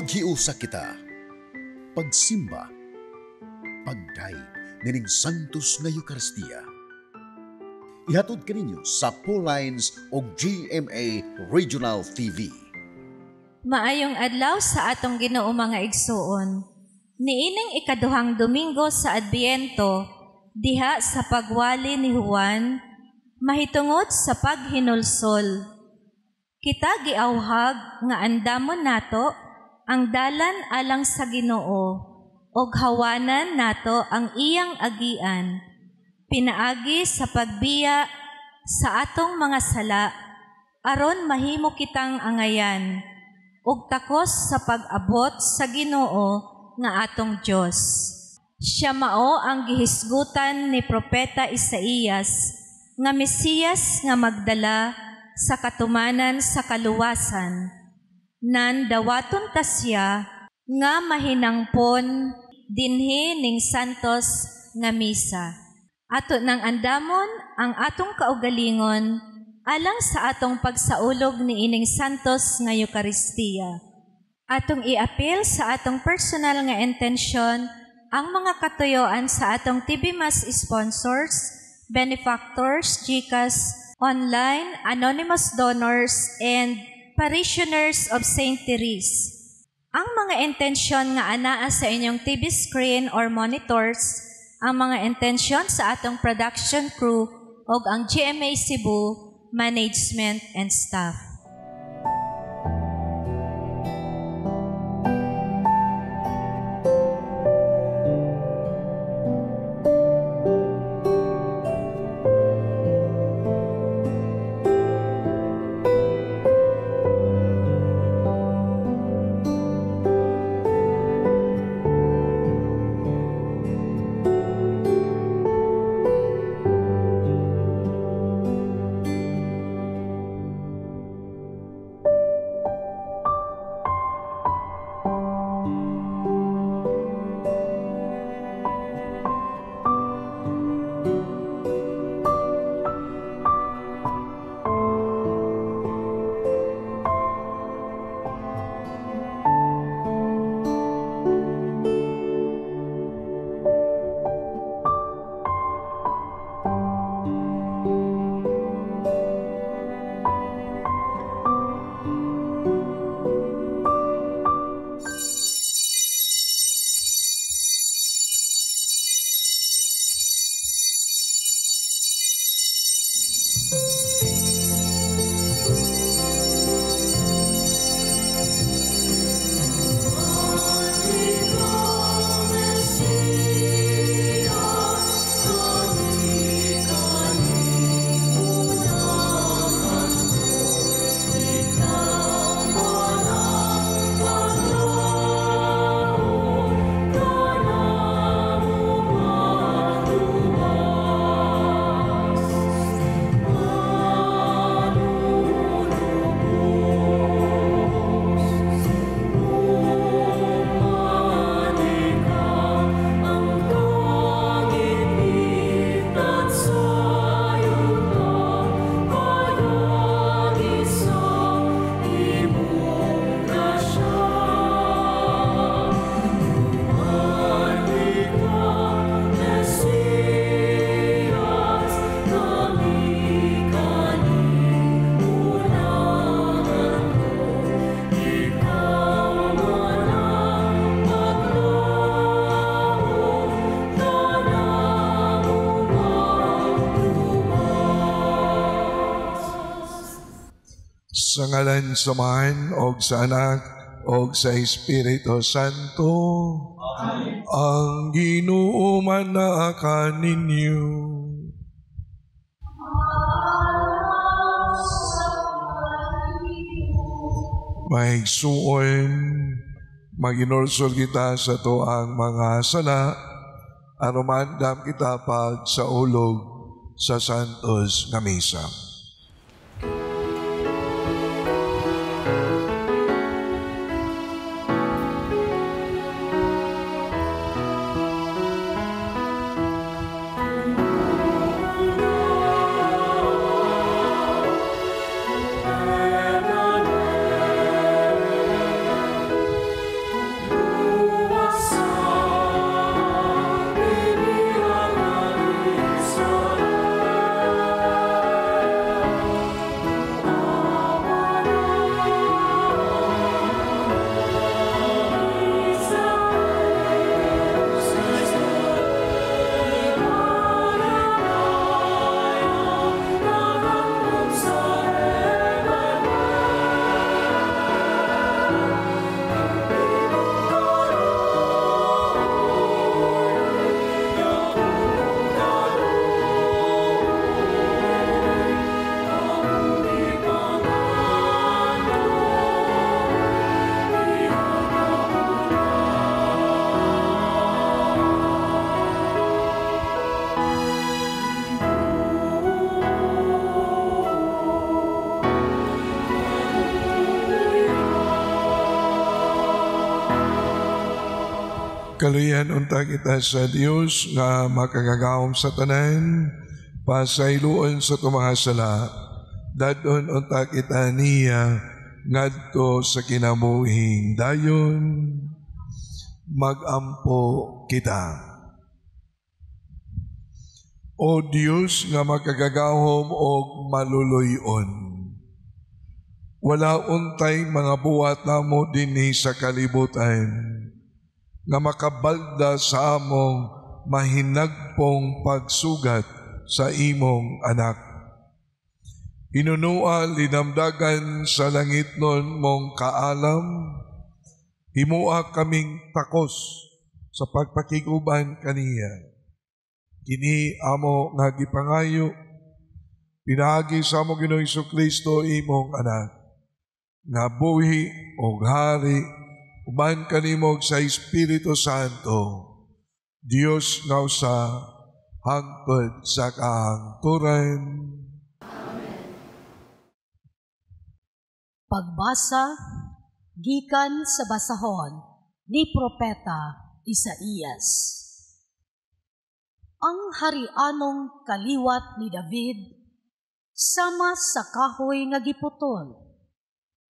Paghiusa kita, pagsimba, pagdaig nining Santos nga Eucharistia. Ihatod kaninyo sa Pauline's o GMA Regional TV. Maayong adlaw sa atong Ginoo mga igsuon. Niining ikaduhang Domingo sa Adbiento, diha sa pagwali ni Juan, mahitungod sa paghinulsol. Kita giawhag nga andamon nato ang dalan alang sa Ginoo, og hawanan nato ang iyang agian. Pinaagi sa pagbiya sa atong mga sala, aron mahimo kitang angayan, ug takos sa pag-abot sa Ginoo nga atong Dios. Siya mao ang gihisgutan ni Propeta Isaías, nga Mesiyas nga magdala sa katumanan sa kaluwasan. Nandawaton ta siya nga mahinangpon dinhi ning santos nga misa. Ato nang andamon ang atong kaugalingon alang sa atong pagsaulog ni ining santos nga Eucharistia. Atong iapil sa atong personal nga intensyon ang mga katuyoan sa atong TV Mass sponsors, benefactors, GCash, online, anonymous donors, and parishioners of St. Therese. Ang mga intensyon nga anaa sa inyong TV screen or monitors, ang mga intensyon sa atong production crew o ang GMA Cebu, management and staff. Sa ngalan sa Man, o sa Anak, o sa Espiritu Santo. Amen. Ang Ginoo manaakan ninyo. Maigsuon, maginursol kita sa tuang mga sala, arumandam kita pag sa ulog sa Santos nga Misa. Magkaluyan unta kita sa Dios nga makagagawom sa tanan, pasayloon sa tumakasala, dadon unta kita niya, ngadto sa kinabuhing dayon, magampo kita. O Diyos nga makagagahom og maluluyon, wala untay mga buhat namo dinhi sa kalibutan, nga makabalda sa among mahinagpong pagsugat sa imong anak. Hinunua linamdagan sa langit nun mong kaalam, himua kaming takos sa pagpakiguban kaniya. Kini amo nga gipangayo, pinagi sa amo Ginoong Jesucristo imong anak, nga buhi o hari, uban kanimog sa Espiritu Santo, Dios nga usa hangtod sa kahangturan. Pagbasa gikan sa basahon ni Propeta Isaías. Ang harianong kaliwat ni David sama sa kahoy nga giputol,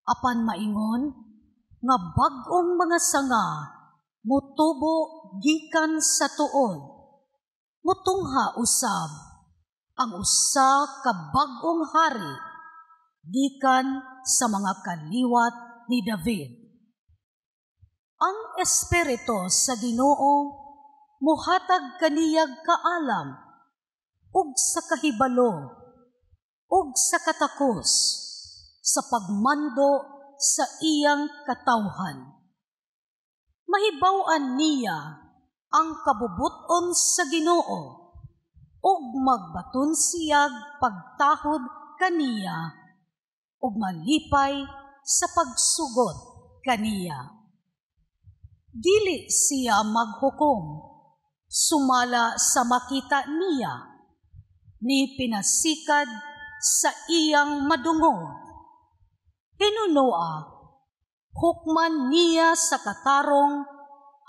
apan maingon nga bag-ong mga sanga mutubo gikan sa tuod, mutungha usab ang usa ka bag-ong hari gikan sa mga kaliwat ni David. Ang Espiritu sa Ginoo muhatag kaniyag kaalam ug sa kahibalo ug sa katakos sa pagmando sa iyang katawhan. Mahibaw-an niya ang kabubuton sa Ginoo ug magbaton siyag pagtahod kaniya ug malipay sa pagsugot kaniya. Dili siya maghukom sumala sa makita niya, ni pinasikad sa iyang madungog. Hinunua, hukman niya sa katarong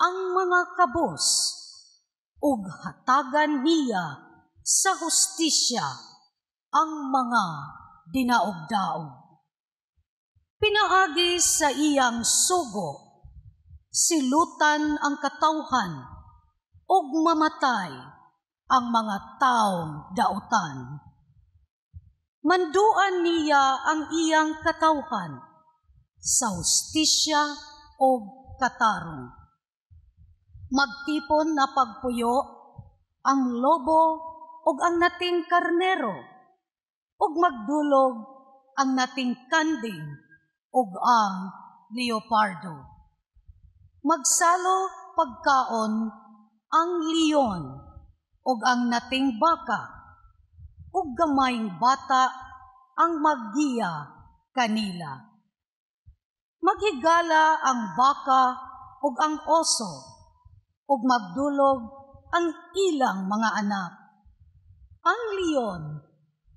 ang mga kabos, ug hatagan niya sa hustisya ang mga dinaog-daog. Pinaagi sa iyang sugo, silutan ang katawhan, ug mamatay ang mga taong dautan. Manduan niya ang iyang katawhan sa hustisya o katarong. Magtipon na pagpuyo ang lobo ug ang nating karnero, ug magdulog ang nating kanding ug ang leopardo. Magsalo pagkaon ang leon ug ang nating baka, ug gamayng bata ang maggiya kanila. Maghigala ang baka ug ang oso, ug magdulog ang ilang mga anak. Ang leon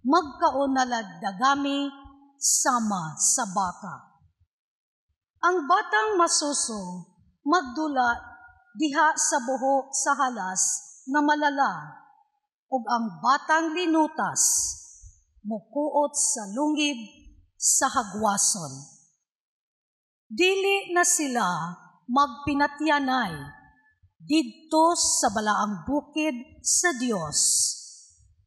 magkaunalad dagami sama sa baka. Ang batang masuso magdula diha sa buhok sa halas na malala, ug ang batang linutas mukuot sa lungib sa hagwason. Dili na sila magpinatyanay didto sa balaang bukid sa Dios,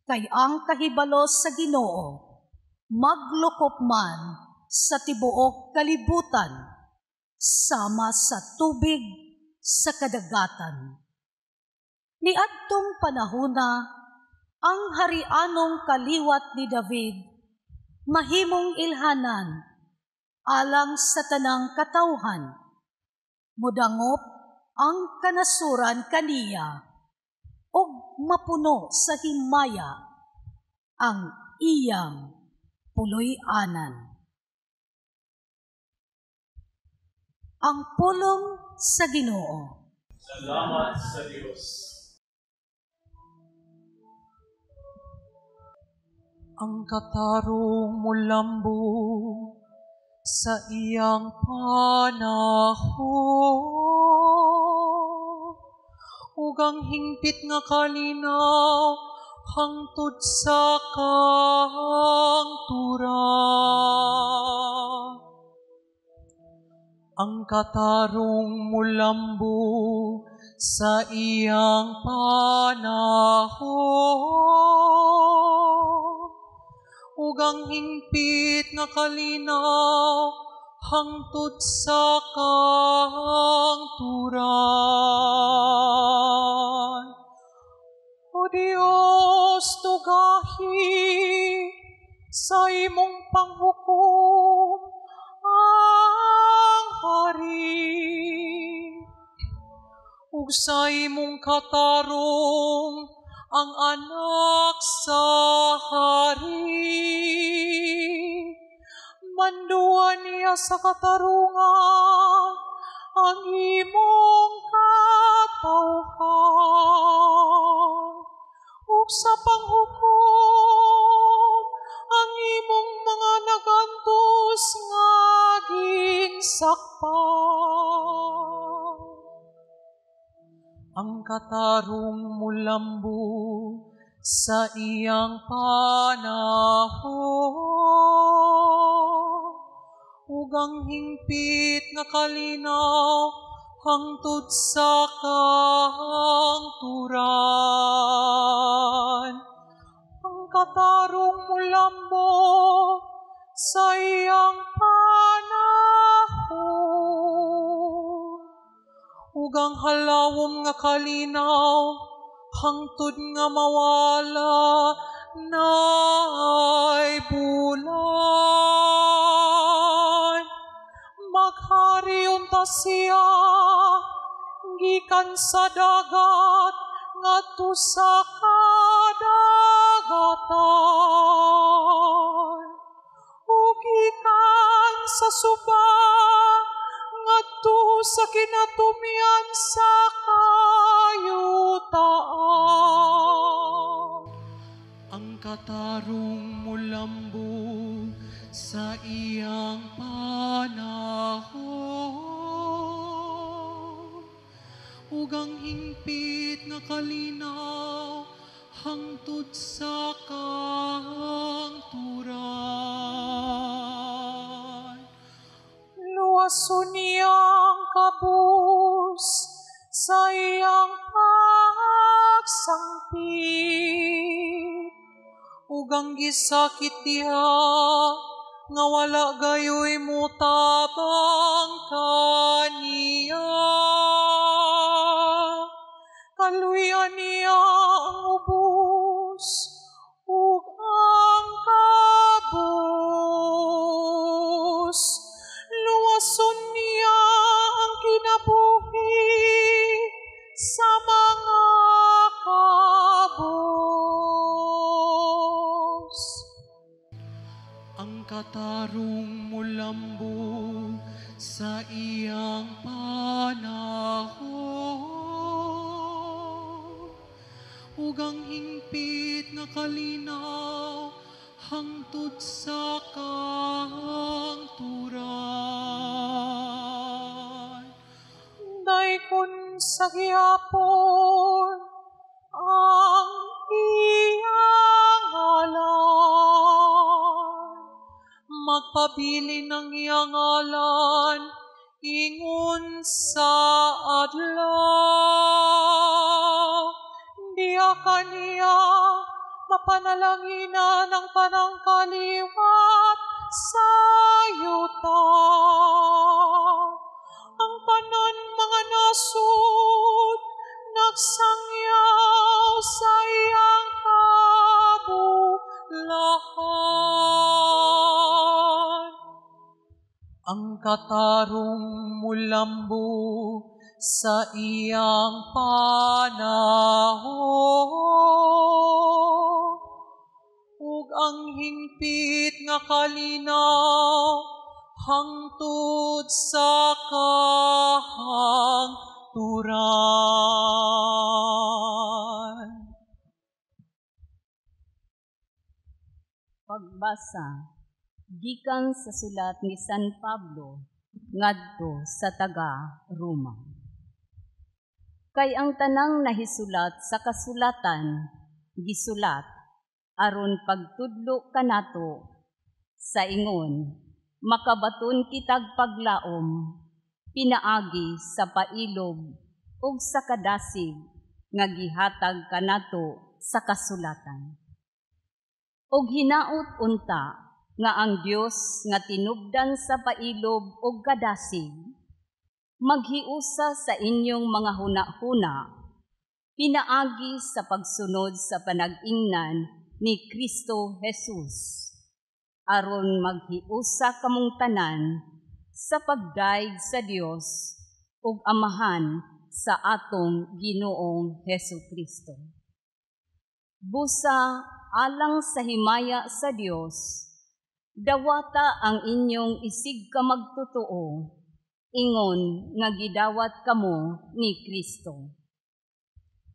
kay ang kahibalo sa Ginoo maglukop man sa tibuok kalibutan sama sa tubig sa kadagatan. Niadtong panahona, ang harianong kaliwat ni David mahimong ilhanan alang sa tanang katawhan. Mudangop ang kanasuran kaniya ug mapuno sa himaya ang iyang puloy-anan. Ang pulong sa Ginoo. Salamat sa Diyos. Ang katarong mulambo sa iyang panahon, ugang hingpit nga kalinaw, hangtod sa kangturan. Ang katarong mulambo sa iyang panahon, ugang hingpit nga kalinaw, hangtod sa kangturan. O Diyos, tugahi sa imong panghukom ang hari, ug sa imong katarong ang anak sa hari. Manduan niya sa katarungan ang imong katawhan, ug sa panghukom ang imong mga nagantos nga ginsakpan. Ang katarong mulambo sa iyang panahon, ugang hingpit nga kalinaw, hangtod sa kangturan. Ang katarong mulambo sa iyang panahon, ugang halawom nga kalinaw, hangtod nga mawala na'y bulan. Maghari unta siya gikan sa dagat ngadto sa kadagatan, ug gikan sa suba ngadto sa kinatumian sa kayutaan. Ang katarong mulambo sa iyang panahon, ugang hingpit nga kalinaw, hangtod sa kangturan. Luwason niyang kabus sa iyang pagsangpit, ugang gisakit diha nga wala gayoy mo tabang kaniya. Kaluyan niya ang ubos ug ang kabus, luwason niya ang kinabuhi sa mga kabus. Ang katarong mulambo sa iyang panahon, ugang hingpit nga kalinaw, hangtod sa kangturan. Daykon sa gihapon ang iyang ngalan, magpabilin ang iyang ngalan ingon sa adlaw. Diya kaniya mapanalangina ng panangkaliwat sa yuta. Ang tanan mga nasud nagsangyaw sa iyang kabulahan. Ang katarong mulambo sa iyang panahon, ug ang hingpit nga kalinaw, hangtod sa kahangturan. Pagbasa gikan sa sulat ni San Pablo ngadto sa taga Roma. Kay ang tanang nahisulat sa kasulatan, gisulat, aron pagtudlo kanato, sa ingon, makabaton kitag paglaom, pinaagi sa pailob, ug sa kadasig, nga gihatag kanato sa kasulatan. Og hinaot unta, nga ang Dios nga tinubdan sa pailob ug kadasig, maghiusa sa inyong mga huna-huna, pinaagi sa pagsunod sa panag-ingnan ni Kristo Jesus, aron maghiusa kamong tanan sa pagdaig sa Dios ug Amahan sa atong Ginoong Hesukristo. Busa alang sa himaya sa Dios, dawata ang inyong isig ka magtotoo, ingon nga gidawat kamo ni Kristo.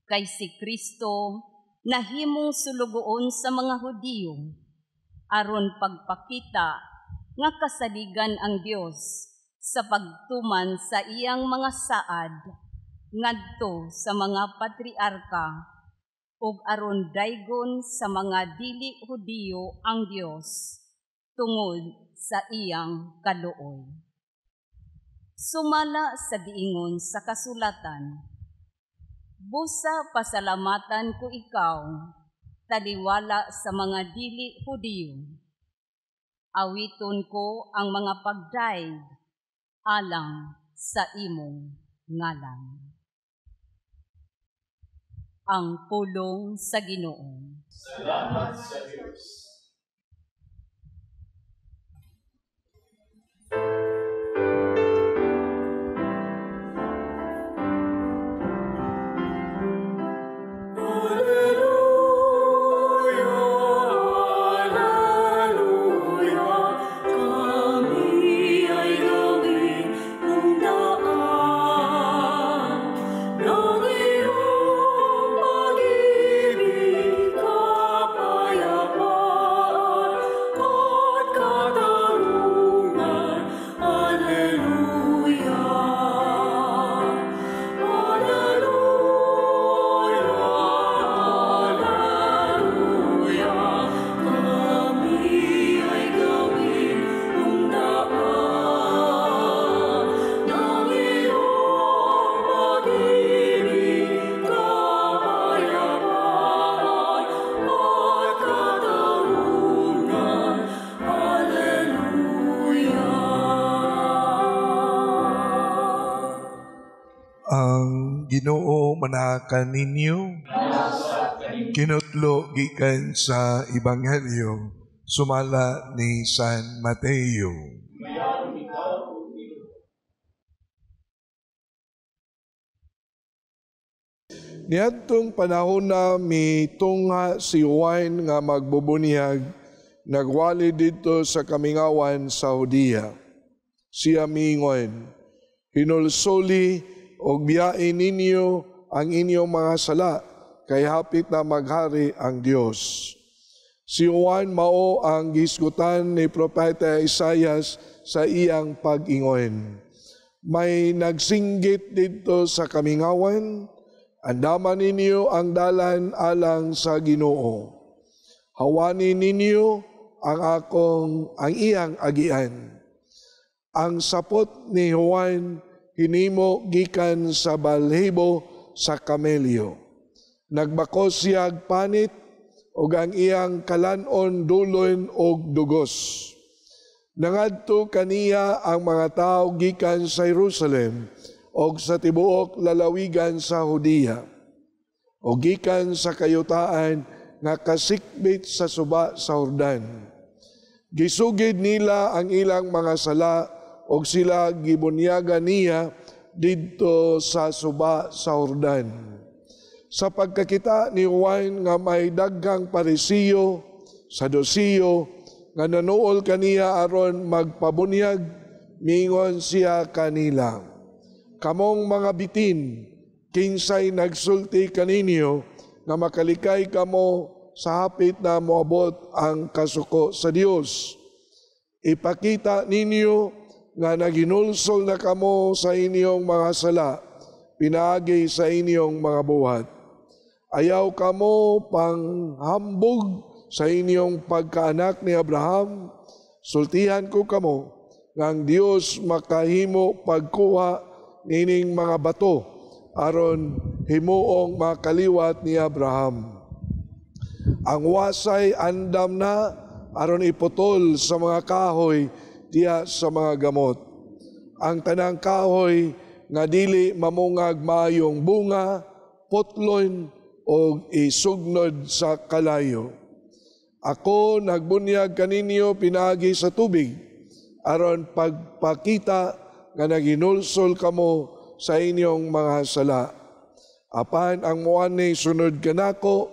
Kay si Kristo nahimong sulugoon sa mga Hudiyo, aron pagpakita nga kasaligan ang Dios sa pagtuman sa iyang mga saad ngadto sa mga patriarka ug aron daygon sa mga dili Hudiyo ang Dios tungod sa iyang kaluoy. Sumala sa diingon sa kasulatan, busa pasalamatan ko ikaw, taliwala sa mga dili Hudiyo. Awiton ko ang mga pagdaig, alang sa imong ngalan. Ang pulong sa Ginoo. Salamat sa Diyos. Ginoo manakan ninyo, kinutlo gikan sa Ebanghelyo, sumala ni San Mateo. Niadtong panahon na mitungha si Juan nga magbubunyag, nagwali dito sa kamingawan sa Judea. Siya mingon, hinulsuli og biyain ninyo ang inyong mga sala, kay hapit na maghari ang Dios. Si Juan mao ang gisgutan ni Propeta Isaias sa iyang pag-ingon. May nagsinggit dito sa kamingawan, andaman ninyo ang dalan alang sa Ginoo. Hawanin ninyo ang iyang agian. Ang sapot ni Juan hinimo gikan sa balhibo sa kamelyo. Nagbakos siyag panit ug ang iyang kalanon dulon og dugos. Nangadto kaniya ang mga tawo gikan sa Jerusalem ug sa tibuok lalawigan sa Judea ug gikan sa kayutaan nga kasikbit sa suba sa Jordan. Gisugid nila ang ilang mga sala og sila gibunyaga niya didto sa suba sa Jordan. Sa pagkakita ni Juan nga may daghang Parisiyo, Sadusiyo, nga nanuol kaniya aron magpabunyag, mingon siya kanila, kamong mga bitin, kinsay nagsulti kaninyo nga makalikay kamo sa hapit na moabot ang kasuko sa Dios. Ipakita ninyo nga naginulsol na kamo sa inyong mga sala, pinaagi sa inyong mga buhat. Ayaw kamo panghambog sa inyong pagkaanak ni Abraham. Sultihan ko kamo nga ang Dios makahimo pagkuha nining mga bato aron himuong makaliwat ni Abraham. Ang wasay andam na aron iputol sa mga kahoy diya sa mga gamot. Ang tanang kahoy nga dili mamungag maayong bunga, putlon o isugnod sa kalayo. Ako nagbunyag kaninyo pinagi sa tubig, aron pagpakita nga naginulsol kamo sa inyong mga sala. Apan ang muani sunod kanako,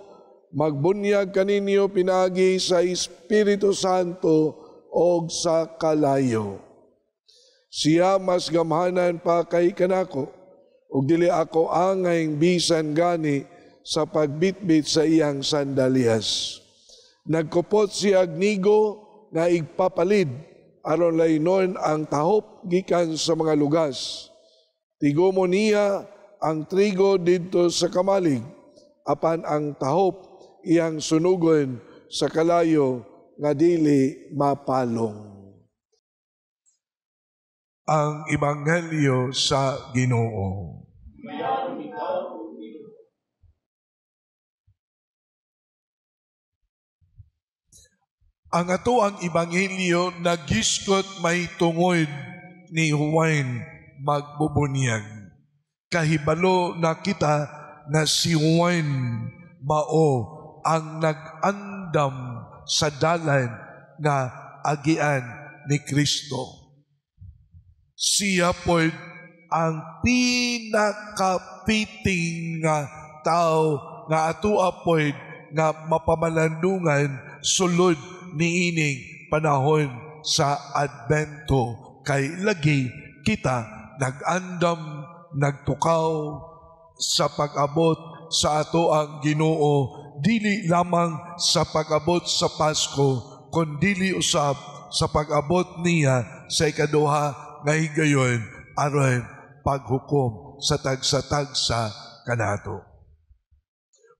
magbunyag kaninyo pinagi sa Espiritu Santo o sa kalayo. Siya mas gamhanan pa kay kanako, ug dili ako angayng bisan gani sa pagbitbit sa iyang sandalyas. Nagkupot siya agnigo nga igpapalid, aron laynon ang tahop gikan sa mga lugas. Tigomo niya ang trigo didto sa kamalig, apan ang tahop iyang sunugon sa kalayo nga dili mapalong. Ang Ebanghelyo sa Ginoo. Ang ato ang Ebanghelyo nagiskot may tungod ni Juan magbubunyag. Kahibalo na kita na si Juan mao ang nag-andam sa dalan nga agian ni Kristo. Siya po ang pinakapiting nga tao nga ato apoy nga mapamalandungan sulod niining panahon sa Advento. Kay lagi kita nag-andam, nagtukaw sa pag-abot sa ato ang Ginoo, dili lamang sa pag-abot sa Pasko, kundi usab sa pag-abot niya sa ikaduha nga higayon aron paghukom sa tagsa-tagsa kanato.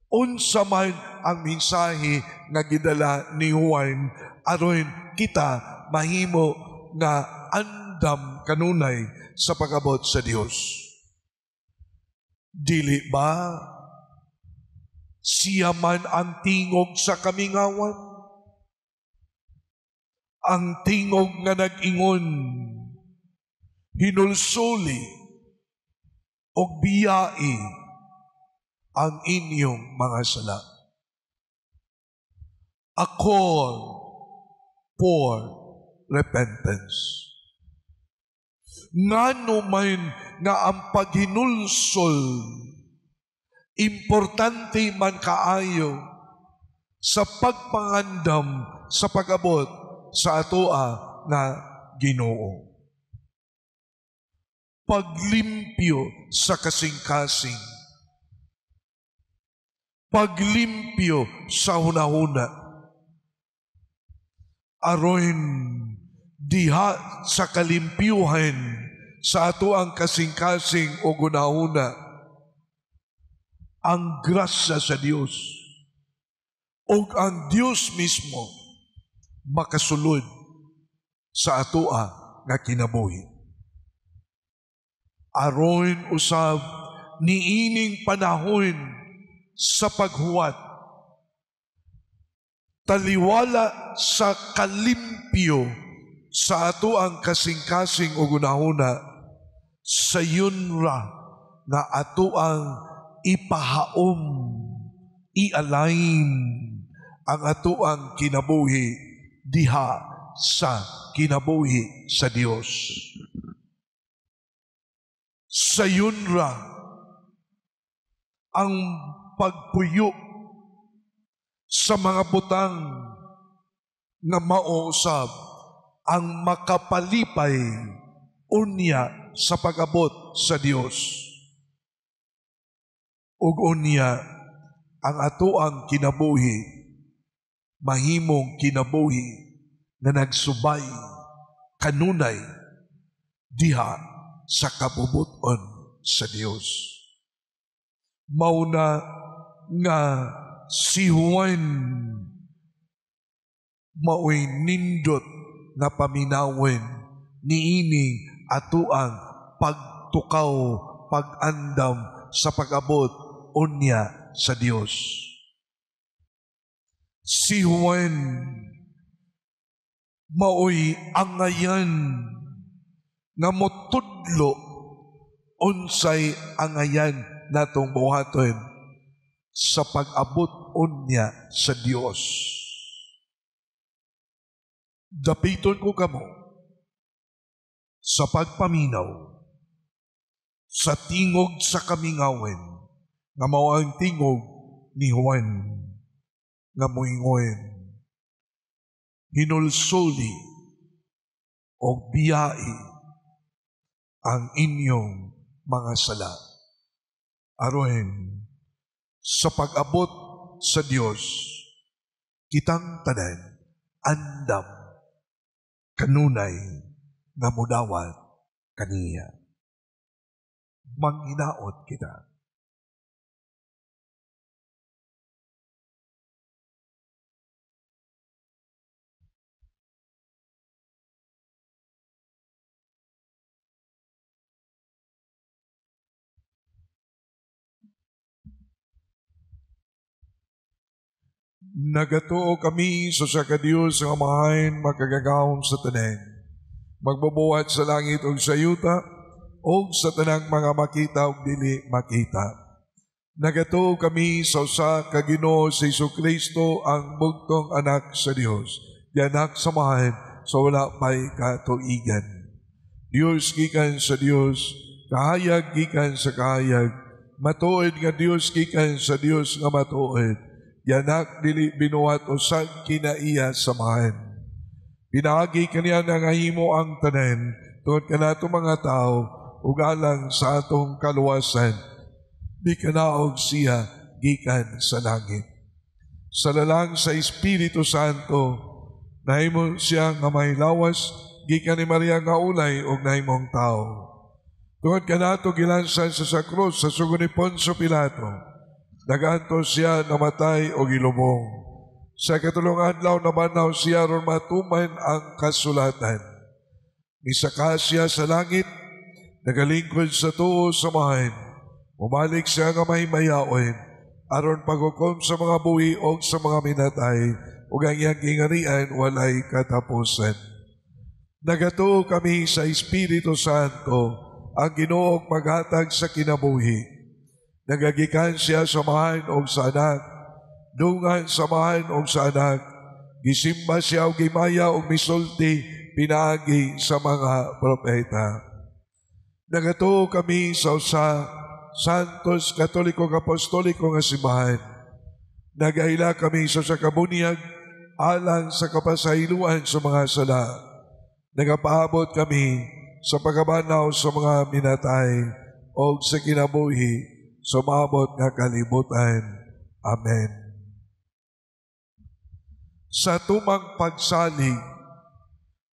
Unsa man ang mensahe nga gidala ni Juan aron kita mahimo nga andam kanunay sa pag-abot sa Dios. Dili ba siya man ang tingog sa kamingawan? Ang tingog nga nag-ingon, hinulsuli o biyai ang inyong mga sala. A call for repentance. Ngano man nga ang paghinulsol, importante man kaayo sa pagpangandam sa pag-abot sa atoa nga Ginoo. Paglimpyo sa kasing-kasing. Paglimpyo sa hunahuna. Aron diha sa kalimpyuhan sa ato ang kasing-kasing o hunahuna, ang grasya sa Dios o ang Dios mismo makasulod sa atoa nga kinabuhi. Aron usab niining panahon sa paghuwat, taliwala sa kalimpyo sa ato ang kasing-kasing o gunahuna, sa yunra nga ato ang ipahaom, i-align ang ato ang kinabuhi diha sa kinabuhi sa Dios. Sa yunra ang pagpuyo sa mga butang na mauusab ang makapalipay unya sa pag-abot sa Dios. Ug unya ang ato ang kinabuhi mahimong kinabuhi na nagsubay kanunay diha sa kabubuton sa Dios. mauna nga si Juan maoy nindot nga paminawin niini atuang pagtukaw, pag-andam sa pag-abot unya sa Dios. Si Juan maoy angayan nga motudlo unsay angayan natong buhaton sa pag-abot unya sa Dios. Dapiton ko kamo sa pagpaminaw sa tingog sa kamingawen nga mao ang tingog ni Juan nga moingon hinulsuli o biyai ang inyong mga sala aron sa pag-abot sa Dios kitang tanan andam kanunay nga mudawat kaniya. Manghinaot kita. Nagatuo kami sa ka Dios nga mahain makagagawom sa tanan. Magbubuhat sa langit o sa yuta o sa tanang mga makita o dili makita. Nagatuo kami sa usa ka Ginoo sa Jesucristo ang bugtong anak sa Dios. Di anak sa mahain sa wala pa'y katuigan. Dios gikan sa Dios, kahayag gikan sa kahayag, matuod nga Dios gikan sa Dios nga matuod. Yanak dili binuhat usag kinaiya samahan. Pinagi kaniya na nga himo ang tanan, tungod ka nato mga tao, ugalang sa atong kaluwasan, di kanaog siya gikan sa langit. Sa lalang sa Espiritu Santo, nahimo siya nga may lawas, gikan ni Maria nga ulay o nahimong tao. Tungod ka nato gilansan sa krus sa sugo ni Poncio Pilato, nagantos siya namatay o gilubong. Sa katulong adlaw nabanaw siya ron matuman ang kasulatan. Misaka siya sa langit, nagalingkod sa tuo sa mahin. Umalik siya nga may mayaon, aron paghukom sa mga buhi o sa mga minatay, ug ang iyang gingarian walay katapusan. Nagatuo kami sa Espiritu Santo, ang Ginoo maghatag sa kinabuhi. Nagagikan siya sa mahan o sa anak, dungan sa mahan o sa anak, gisimba siya o gimaya o misulti, pinaagi sa mga propeta. Nagatuo kami sa usa, Santos Katolikong Apostoliko nga simbahan. Nagaila kami sa kabunyag, alang sa kapasailuan sa mga sala. Nagapaabot kami sa pagabanaw sa mga minatay o sa kinabuhi, sumabot nga kalibutan. Amen. Sa tumang pagsalig,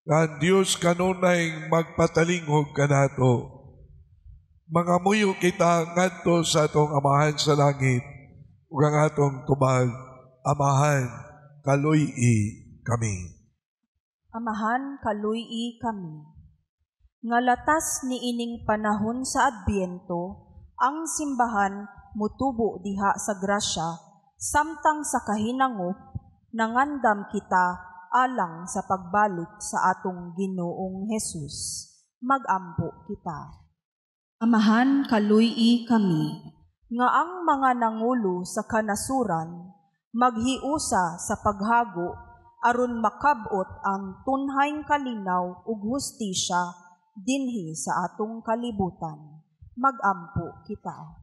ang Diyos kanunay magpatalinghog kanato. Mga muyo kita ngadto sa atong amahan sa langit, ug ang atong tubag, Amahan, kaluy-i kami. Amahan, kaluy-i kami. Nga latas ni ining panahon sa Adbyento, ang simbahan mutubo diha sa grasya, samtang sa kahinangop, nangandam kita alang sa pagbalik sa atong Ginoong Hesus. Magampo kita. Amahan, kaluy-i kami. Nga ang mga nangulo sa kanasuran, maghiusa sa paghago, aron makabot ang tunhayng kalinaw ug hustisya dinhi sa atong kalibutan. Magampo kita.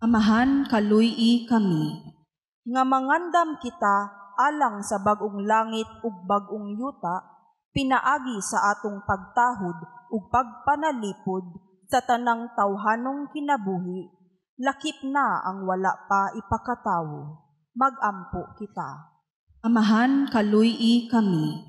Amahan, kaluy-i kami. Nga mangandam kita alang sa bag-ong langit ug bag-ong yuta, pinaagi sa atong pagtahod ug pagpanalipod sa tanang tawhanong kinabuhi, lakip na ang wala pa ipakatawo. Magampo kita. Amahan, kaluy-i kami.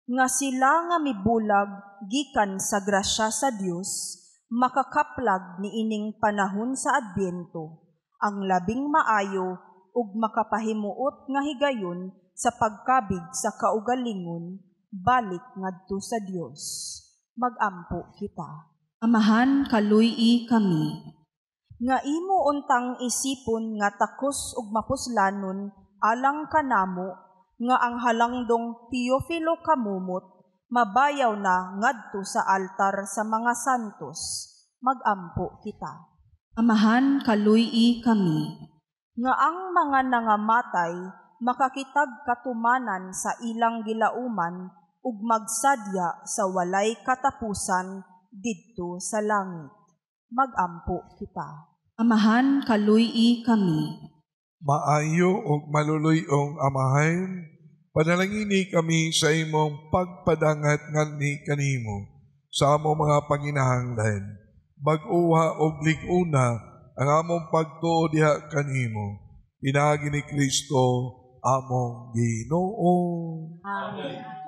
Nga sila nga mibulag gikan sa grasya sa Dios, makakaplag ni ining panahon sa Adbyento, ang labing maayo ug makapahimuot nga higayon sa pagkabig sa kaugalingon, balik ngadto sa Dios. Magampo kita. Amahan kaluy-i kami. Nga imo untang isipon nga takos ug mapuslanon alang kanamo, nga ang halangdong Teofilo kamumot, mabayaw na ngadto sa altar sa mga santos. Magampo kita. Amahan kaluy-i kami. Nga ang mga nangamatay, makakitag katumanan sa ilang gilauman, ug magsadya sa walay katapusan didto sa langit. Magampo kita. Amahan kaluy-i kami. Maayo o maluluyong amahan, panalangini kami sa imong pagpadangat nganhi kanimo sa among mga panginahanglan. Bag-uha o liguna ang among pagtuo diha kanimo. Pinagi ni Kristo among Ginoo. Amen.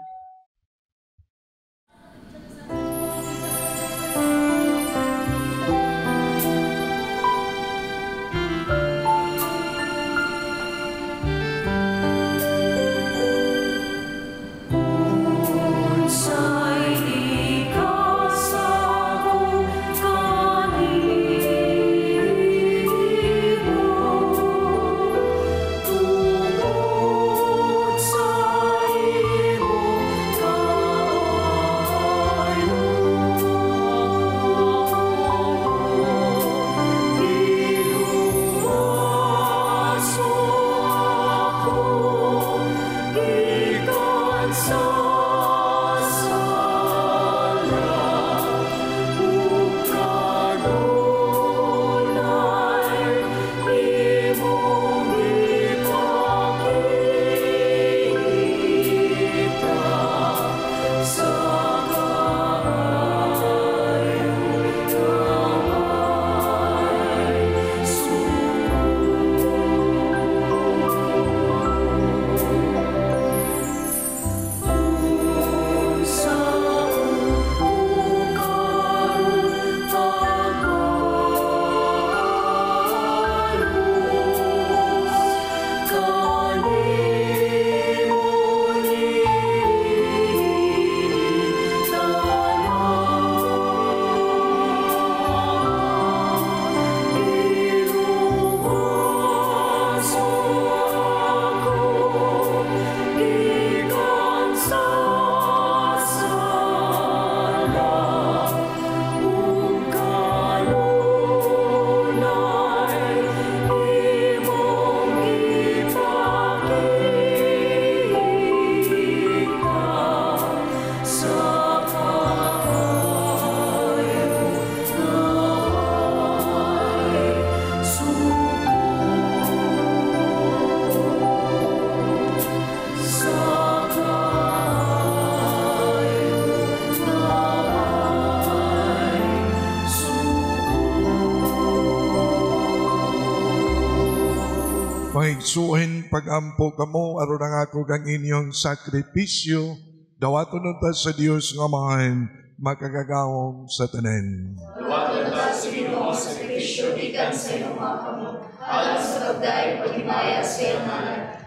Maigsuhin pagampo kamo aron ang ako kang inyong sakripisyo, dawaton unta sa Dios nga mahan makagagawom sa tanan. Dawaton ta sa Ginoo ang sakripisyo gikan sa imong mga kamot, alang sa pagdayeg paghimaya sa iyang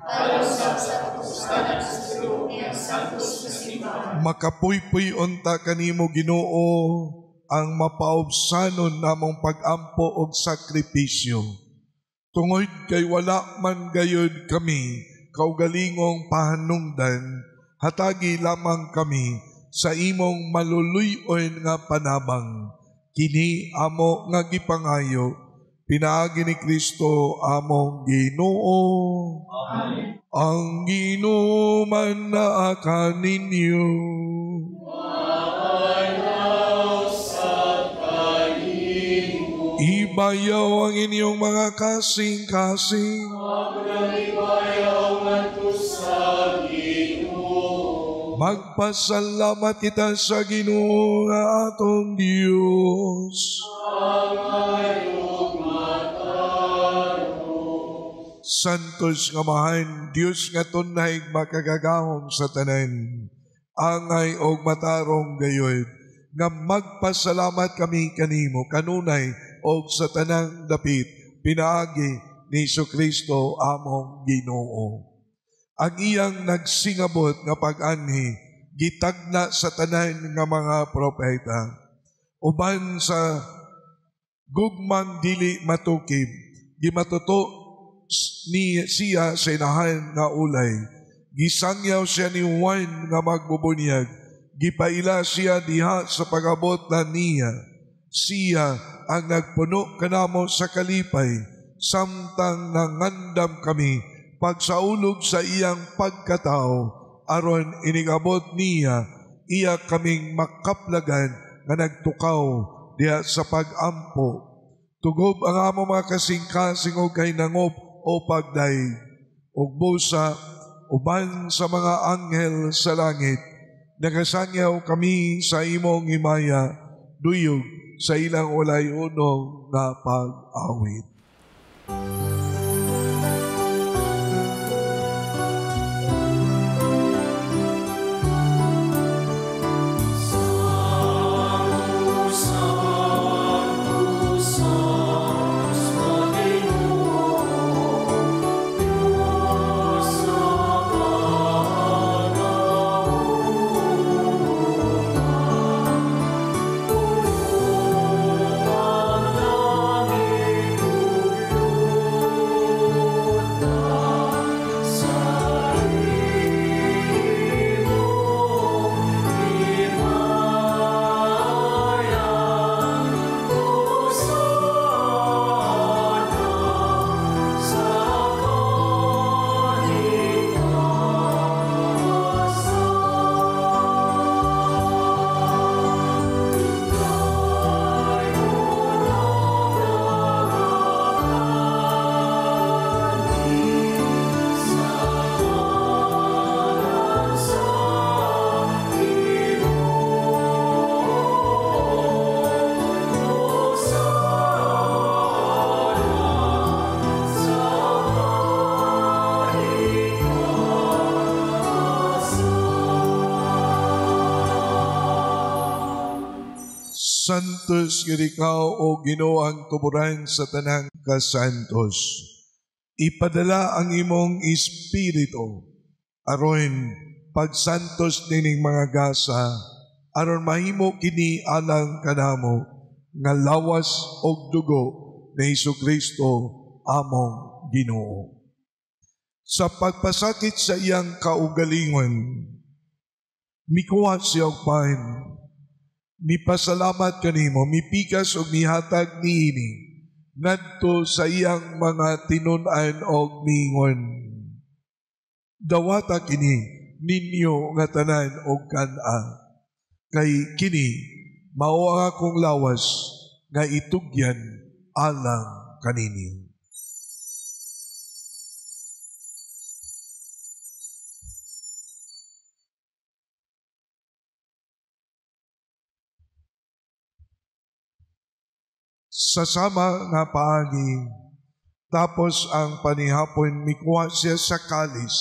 alang sa kapustanan sa Ginoo iyang santos nga simbahan. Makapuypuy unta kanimo Ginoo ang mapaubsanon namong pagampo og sakripisyo. Tungod kay wala man gayud kami kaugalingong pahanungdan, hatagi lamang kami sa imong maluluyon nga panabang. Kini amo nga gipangayo, pinaagi ni Kristo among Ginoo. Amen. Ang Ginoo man naa kaninyo. Ibayaw ang inyong mga kasing-kasing. Magpasalamat kita sa Ginoo nga atong Dios. Santos nga mahan, Dios nga tunay makagagahom sa tanan. Angay og matarong gayod, nga magpasalamat kami kanimo kanunay og sa tanang dapit, pinaagi ni Jesu-Kristo among Ginoo. Ang iyang nagsingabot nga pag-anhi, gitagna sa tanan nga mga propeta. Uban sa gugmang dili matukib, gimatuto ni siya sa inahan nga ulay. Gisangyaw siya ni Juan nga magbubunyag. Gipaila siya diha sa pag-abot na niya. Siya ang nagpuno kanamo sa kalipay, samtang nangandam kami pagsaulog sa iyang pagkatao, aron inigabot niya, iya kaming makaplagan nga nagtukaw diha sa pag-ampo. Tugob ang amo mga kasing-kasing o kay nangop o pagdaig, ug busa uban sa mga anghel sa langit. Nagasangyaw kami sa imong himaya, duyog sa ilang walay unong nga pag-awit. Santos ikaw o Ginoo ang tuburan sa tanang kasantos. Ipadala ang imong espiritu aron pagsantos nining mga gasa, aron mahimo kini alang kanamo nga lawas og dugo ni Jesu-Kristo among Ginoo. Sa pagpasakit sa iyang kaugalingon, mikuha siya og pain. Mipasalamat kanimo, mipikas o mihatag niini ngadto sa iyang mga tinun-an og mingon. Dawata kini ninyo nga tanan og kan-a, kay kini mao ang akong lawas nga itugyan alang kaninyo. Sasama nga paagi, tapos ang panihapon mikuha siya sa kalis.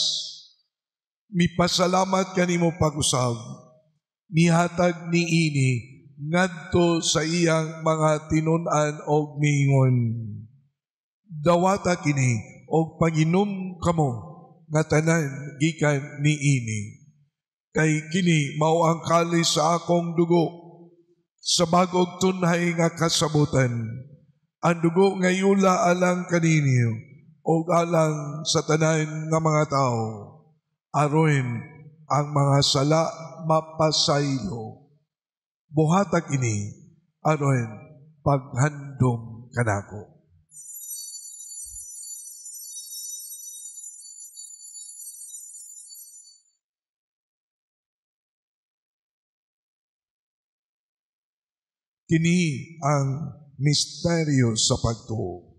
Mipasalamat kanimo pag-usab, mihatag niini ngadto sa iyang mga tinun-an og mingon. Dawata kini og panginom kamo nga tanan gikan niini. Kay kini mao ang kalis sa akong dugo, sa bagog tunhay nga kasabutan, ang dugo nga yula alang kaninyo o alang sa tanan nga mga tao, aron ang mga sala mapasaylo. Buhatak ini aron paghandom kanako. Kini ang misteryo sa pagtuo.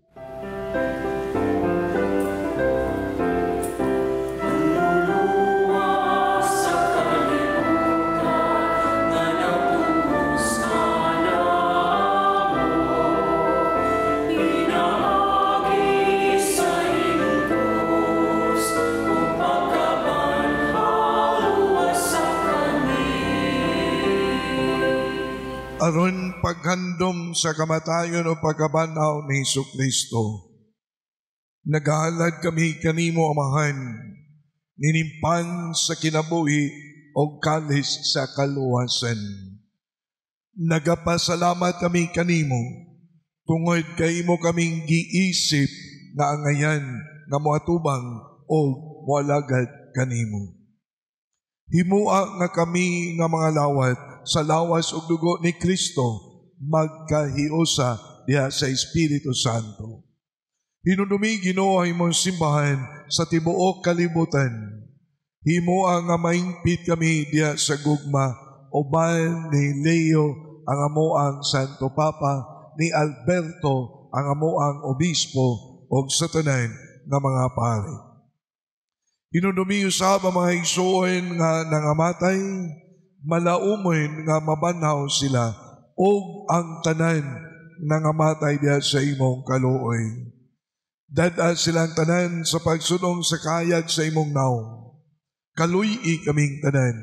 Aron paghandom sa kamatayon o pagkabanaw ni Jesu-Kristo, Nagahalad kami kanimo, Amahan, ninimpan sa kinabuhi o kalis sa kaluwasan. Nagapasalamat kami kanimo, tungod kay imo kaming giisip nga angayan nga moatubang o moalagad kanimo. Himua nga kami nga mga lawat sa lawas ug dugo ni Kristo magkahiusa diha sa Espiritu Santo. Hinunumi Ginoo ang imong simbahan sa tibuok kalibutan. Himua nga maingpit kami diha sa gugma uban ni Leo ang amoang Santo Papa, ni Alberto ang amoang obispo ug sa tanan nga mga pari. Hinunumi usab ang mga igsoon nga nangamatay, malaumon nga mabanhaw sila ug ang tanan nangamatay diha sa imong kaluoy. Dada silang tanan sa pagsunong sa kayag sa imong naong. Kaluy-i kaming tanan.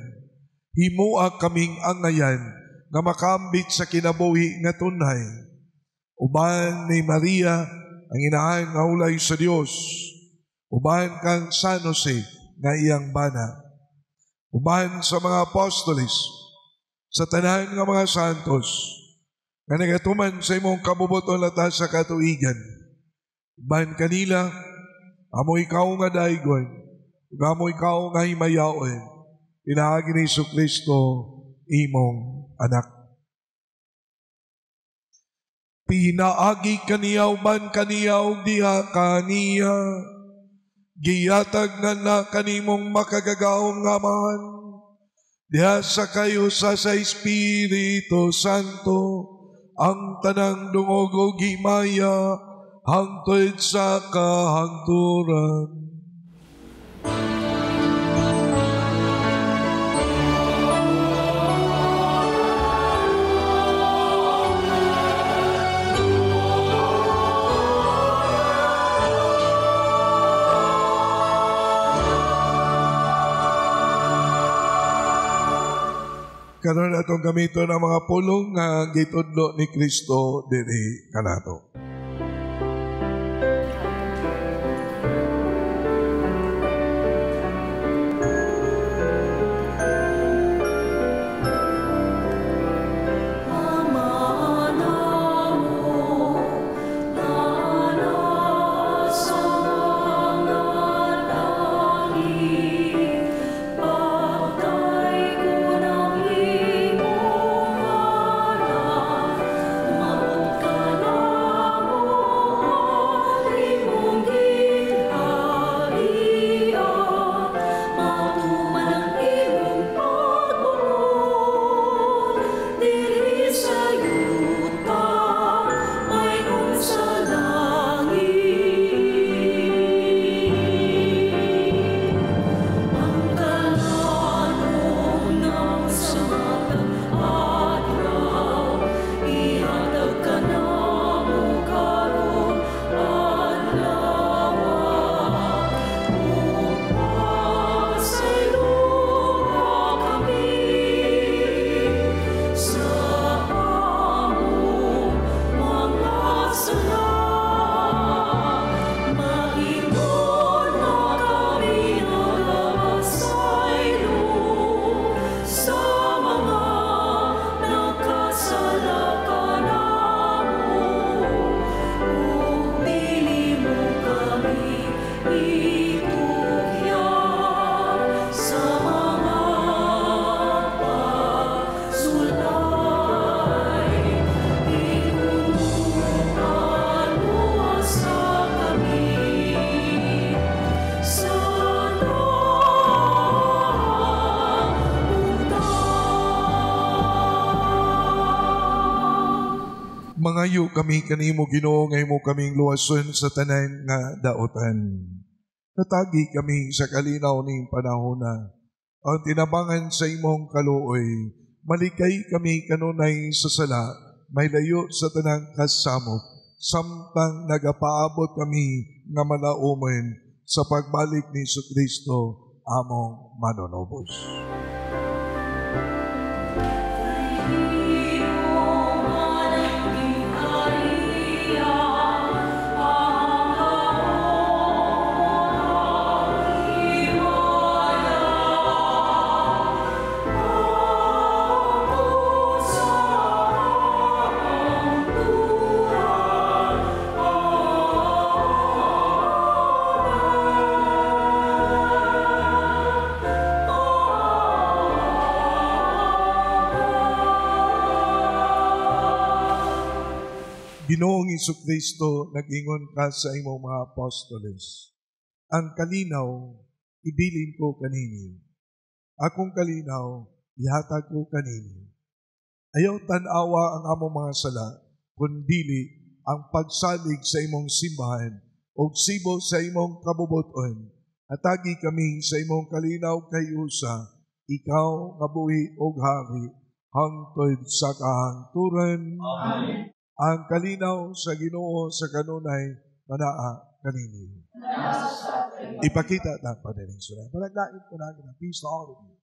Himua kaming angayan nga makambit sa kinabuhi nga tunhay. Uban ni Maria ang inahan nga ulay sa Dios. Uban kang San Jose nga iyang bana. Uban sa mga apostoles, sa tanan nga mga santos, nga nagatuman sa imong kabubuton latas sa katuigan. Uban kanila, amo ikaw nga daigon, amo ikaw nga himayaon, pinaagi ni Jesucristo, imong anak. Pinaagi kaniya uban kaniya ug diha kaniya, giyatag na kanimong makagagaong Amahan, diha sa kayo sa Espiritu Santo, ang tanang dungog ug himaya, hangtod sa kahangturan. Karon atong gamiton ang mga pulong nga gitudlo ni Kristo diri kanato. Mangayo kami kanimo Ginoo nga imo kaming luwason sa tanan nga daotan. Natagi kami sa kalinaw ning panahona. Ang tinabangan sa imong kaluoy, malikay kami kanunay sa sala, may layo sa tanang kasamot, samtang nagapaabot kami nga malaumon sa pagbalik ni Jesucristo among manunubos. Ginoong Kristo, nagingon ka sa imong mga apostoles. Ang kalinaw, ibilin ko kaninyo. Akong kalinaw, ihatag ko kaninyo. Ayaw tanawa ang among mga sala, kundili ang pagsalig sa imong simbahan o sibo sa imong kabubuton. Atagi kami sa imong kalinaw kayusa, ikaw nga buhi o hari, hangtod sa kahangturan. Amen. Ang kalinaw sa Ginoo sa kanunay, manaa kaninyo. Ipakita na padaling sura. Palaglain ko na peace to all of you.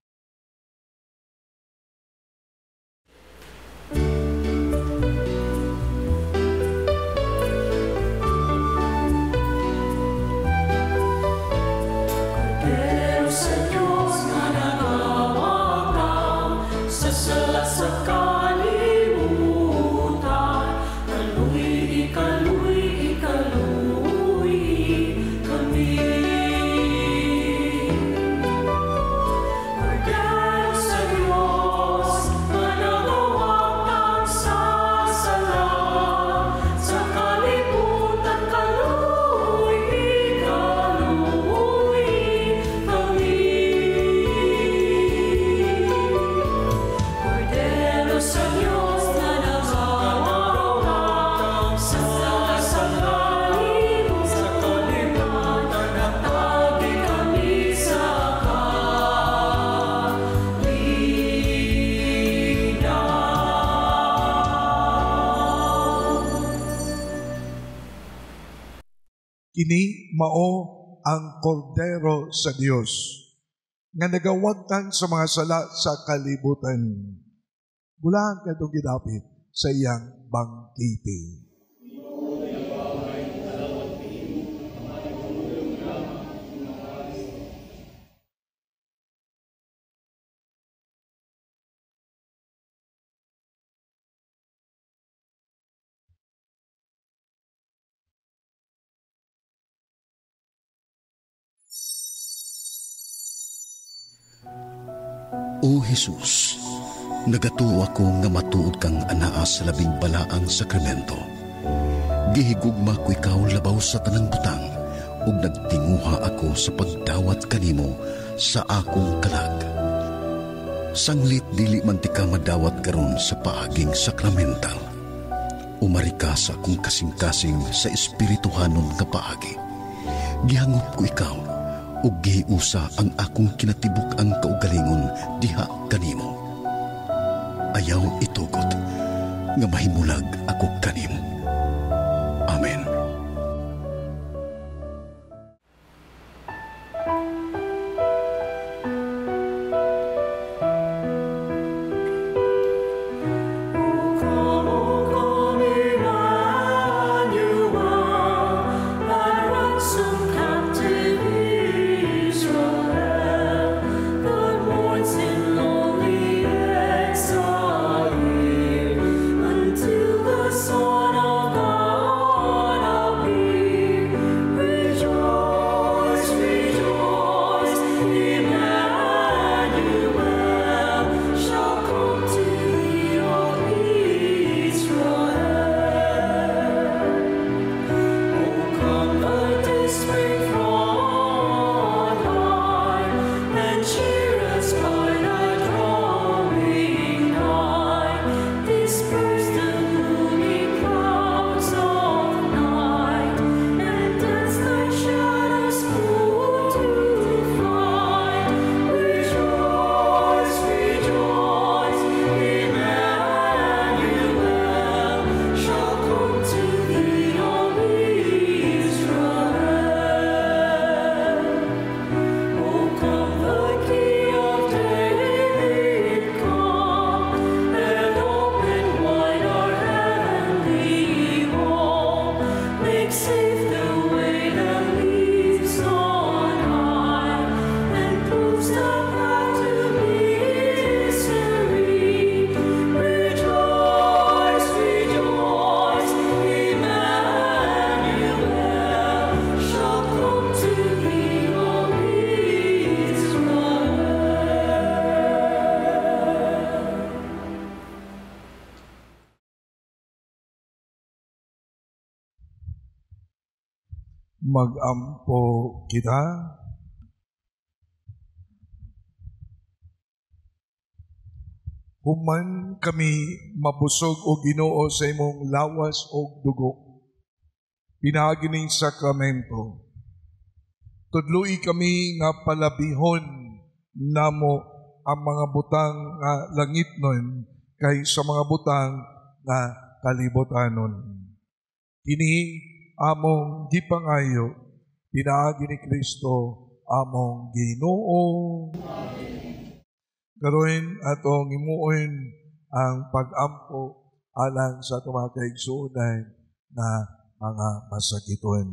Kini mao ang kordero sa Dios nga nagawagtan sa mga sala sa kalibutan. Bulaan ka itong gidapit sa iyang bangkite. O Jesus, nagatuo ako nga matuod kang anaa sa labing balaang sakramento. Gihigugma ko ikaw labaw sa tanang butang, ug nagtinguha ako sa pagdawat kanimo sa akong kalag. Sanglit dili man ti ka madawat karon sa paaging sakramental. Umari ka sa akong kasing-kasing sa espirituhanon nga paagi. Gihangop ko ikaw, ug gihiusa ang akong kinatibuk ang kaugalingon diha kanimo. Ayaw itugot nga mahimulag ako kanimo. Amen. Mag-ampo kita. Human kami mabusog o Ginoo sa imong lawas o dugo, pinagi ning sakramento. Tudloi kami nga palabihon namo ang mga butang nga langitnon kay sa mga butang nga kalibutanon. Kini among gipangayo, pinaagi ni Kristo among Ginoo. Karon atong imuon ang pag-ampo alang sa atong mga kaigsuonan na mga masakiton.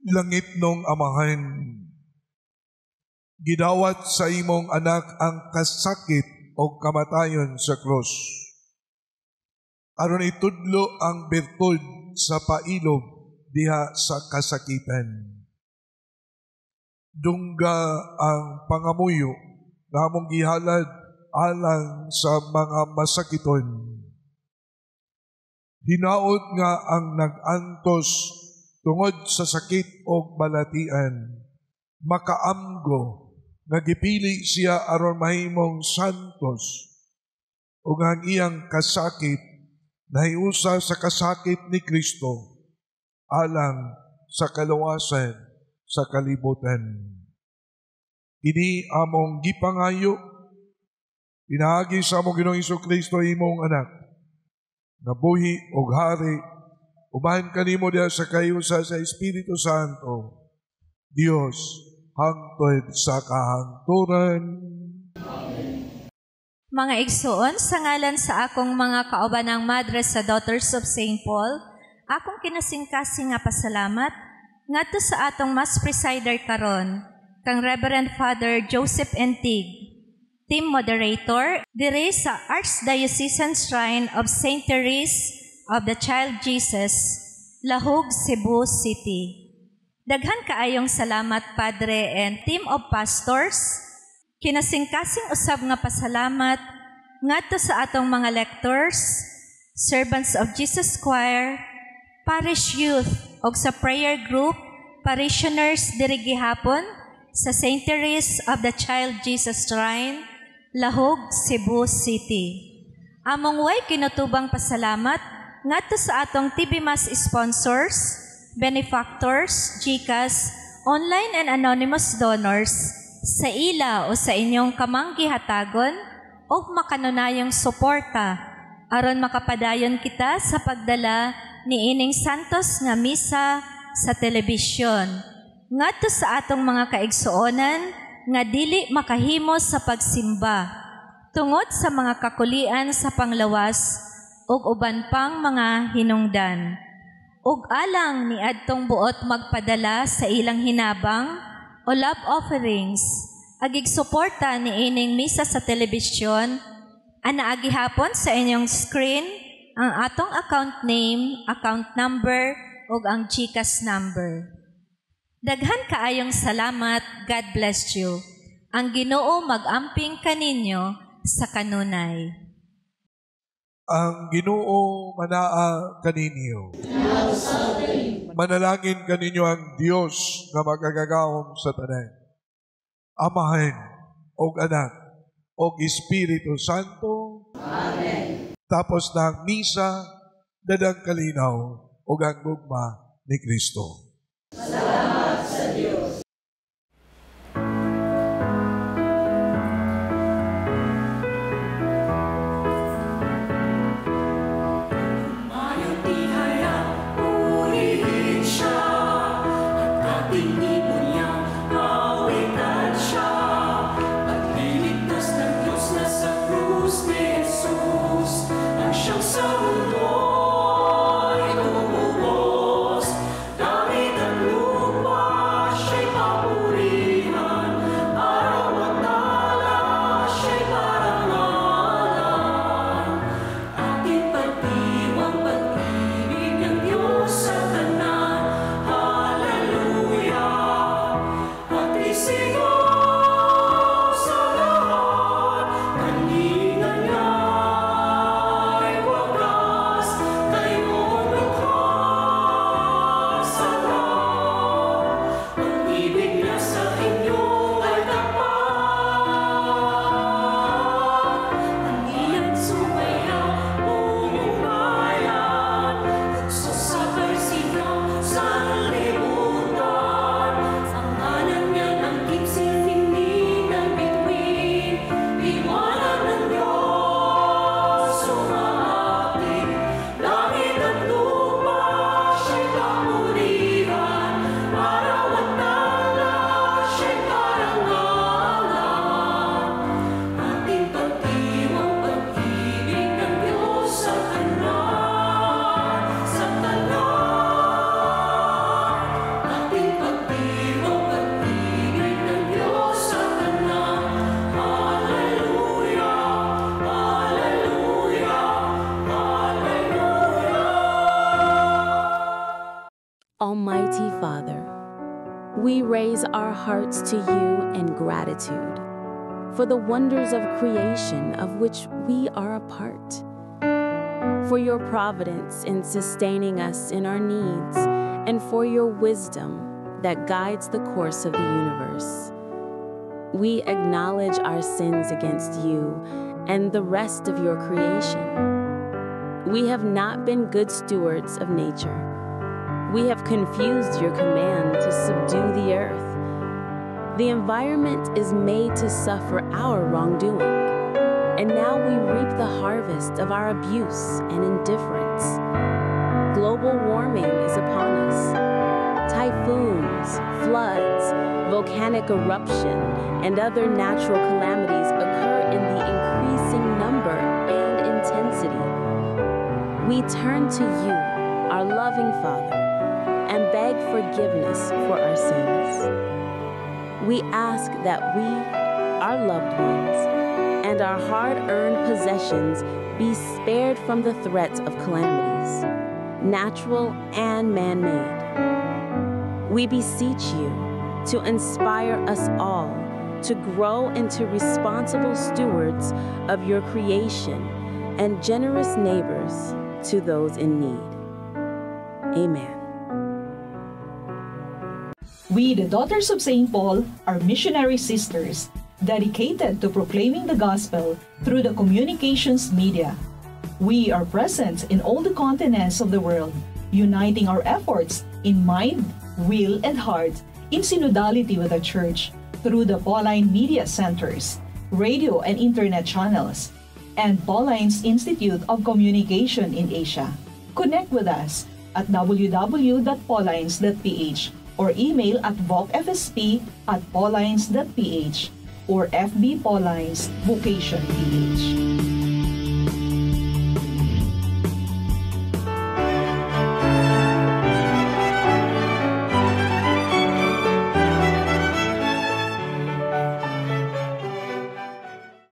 Langit nung Amahan, gidawat sa imong anak ang kasakit o kamatayon sa krus. Aron itudlo ang bertud sa pailog diha sa kasakitan. Dungga ang pangamuyo na among gihalad alang sa mga masakiton. Hinaot nga ang nag-antos tungod sa sakit o balatian, makaamgo, nagipili siya aron mahimong santos, ug ang iyang kasakit, nahiusa sa kasakit ni Kristo, alang sa kaluwasan sa kalibutan. Ini among gipangayo, pinaagi sa among Ginoong Jesucristo imong anak, na buhi o hari, ubahan kanimo diha sa kayusa sa Espiritu Santo, Dios, hangtod sa kahangturan. Mga igsoon, sa ngalan sa akong mga kaubanang madre sa Daughters of St. Paul, akong kinasingkasing nga pasalamat ngadto sa atong Mass Presider karon, kang Reverend Father Joseph Entig, Team Moderator, dire sa Archdiocesan Shrine of St. Therese of the Child Jesus, Lahog, Cebu City. Daghan kaayong salamat, Padre and Team of Pastors. Kinasingkasing usab nga pasalamat ngadto sa atong mga lectors, Servants of Jesus Choir, Parish Youth o sa prayer group, parishioners diri gihapon sa St. Therese of the Child Jesus Shrine, Lahog, Cebu City. Among way kinutubang pasalamat ngadto sa atong TV Mass sponsors, benefactors, GCash, online and anonymous donors sa ila o sa inyong kamanggihatagon o makanunayong suporta aron makapadayon kita sa pagdala ni ining santos nga misa sa telebisyon. Ngadto sa atong mga kaigsuonan nga dili makahimo sa pagsimba tungod sa mga kakulian sa panglawas ug uban pang mga hinungdan. Ug alang ni adtong buot magpadala sa ilang hinabang o love offerings, agig suporta ni ining misa sa telebisyon, anaagi hapon sa inyong screen ang atong account name, account number, ug ang GCash number. Daghan kaayong salamat, God bless you. Ang Ginoo mag-amping kaninyo sa kanunay. Ang Ginoo manaa kaninyo. Manalangin kaninyo ang Dios nga magagagahom sa tanan. Amahan og Anak og Espiritu Santo. Amen. Tapos na ang misa, dadang kalinaw ug ang gugma ni Kristo. Salamat sa Diyos. Sa mundo ay tumubos, dami we raise our hearts to you in gratitude for the wonders of creation of which we are a part, for your providence in sustaining us in our needs, and for your wisdom that guides the course of the universe. We acknowledge our sins against you and the rest of your creation. We have not been good stewards of nature. We have confused your command to subdue the earth. The environment is made to suffer our wrongdoing, and now we reap the harvest of our abuse and indifference. Global warming is upon us. Typhoons, floods, volcanic eruption, and other natural calamities occur in the increasing number and intensity. We turn to you, our loving Father, and beg forgiveness for our sins. We ask that we, our loved ones, and our hard-earned possessions be spared from the threats of calamities, natural and man-made. We beseech you to inspire us all to grow into responsible stewards of your creation and generous neighbors to those in need. Amen. We, the Daughters of St. Paul, are missionary sisters dedicated to proclaiming the gospel through the communications media. We are present in all the continents of the world, uniting our efforts in mind, will, and heart in synodality with the Church through the Pauline Media Centers, radio and internet channels, and Pauline's Institute of Communication in Asia. Connect with us at www.paulines.ph or email at vocfsp@paulines.ph or FB Paulines Vocation PH.